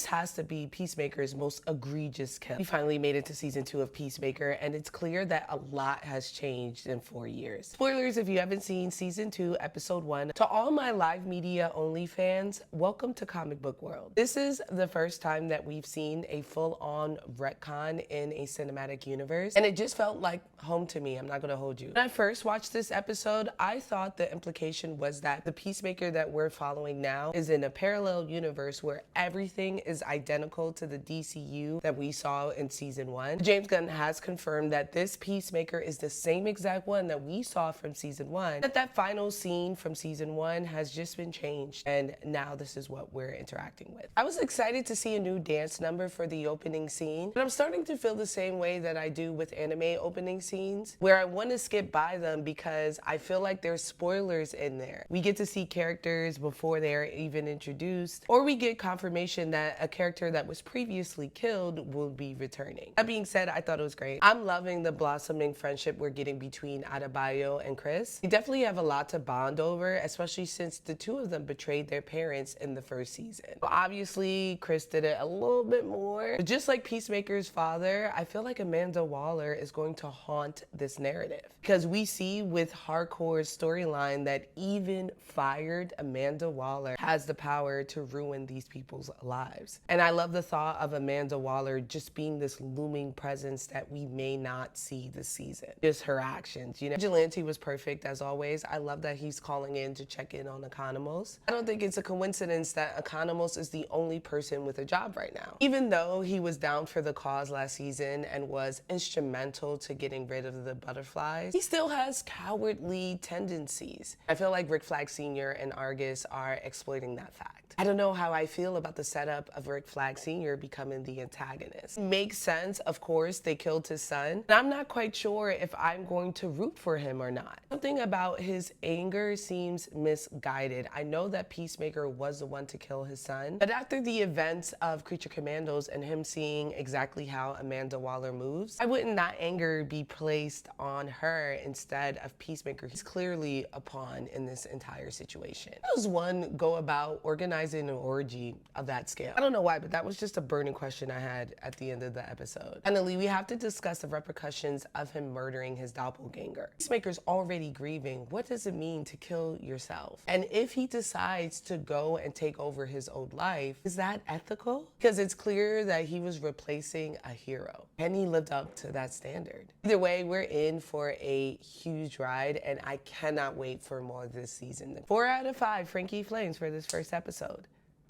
this has to be Peacemaker's most egregious kill. We finally made it to season 2 of Peacemaker, and it's clear that a lot has changed in 4 years. Spoilers if you haven't seen season 2, episode 1. To all my live media only fans, welcome to comic book world. This is the first time that we've seen a full-on retcon in a cinematic universe, and it just felt like home to me. I'm not gonna hold you. When I first watched this episode, I thought the implication was that the Peacemaker that we're following now is in a parallel universe where everything is identical to the DCU that we saw in season 1. James Gunn has confirmed that this Peacemaker is the same exact one that we saw from season 1, that final scene from season 1 has just been changed, and now this is what we're interacting with. I was excited to see a new dance number for the opening scene, but I'm starting to feel the same way that I do with anime opening scenes, where I want to skip by them because I feel like there's spoilers in there. We get to see characters before they're even introduced, or we get confirmation that a character that was previously killed will be returning. That being said, I thought it was great. I'm loving the blossoming friendship we're getting between Adebayo and Chris. They definitely have a lot to bond over, especially since the two of them betrayed their parents in the first season. Obviously, Chris did it a little bit more, but just like Peacemaker's father, I feel like Amanda Waller is going to haunt this narrative, because we see with Hardcore's storyline that even fired Amanda Waller has the power to ruin these people's lives. And I love the thought of Amanda Waller just being this looming presence that we may not see this season. Just her actions, you know. Vigilante was perfect as always. I love that he's calling in to check in on Economos. I don't think it's a coincidence that Economos is the only person with a job right now. Even though he was down for the cause last season and was instrumental to getting rid of the butterflies, he still has cowardly tendencies. I feel like Rick Flag Sr. and Argus are exploiting that fact. I don't know how I feel about the setup of Rick Flag Sr. becoming the antagonist. It makes sense, of course, they killed his son, and I'm not quite sure if I'm going to root for him or not. Something about his anger seems misguided. I know that Peacemaker was the one to kill his son, but after the events of Creature Commandos and him seeing exactly how Amanda Waller moves, why wouldn't that anger be placed on her instead of Peacemaker? He's clearly a pawn in this entire situation. How does one go about organizing an orgy of that scale? I don't know why, but that was just a burning question I had at the end of the episode. Finally, we have to discuss the repercussions of him murdering his doppelganger. Peacemaker's already grieving. What does it mean to kill yourself? And if he decides to go and take over his old life, is that ethical? Because it's clear that he was replacing a hero, and he lived up to that standard. Either way, we're in for a huge ride, and I cannot wait for more this season. 4 out of 5 Frankie Flames for this first episode.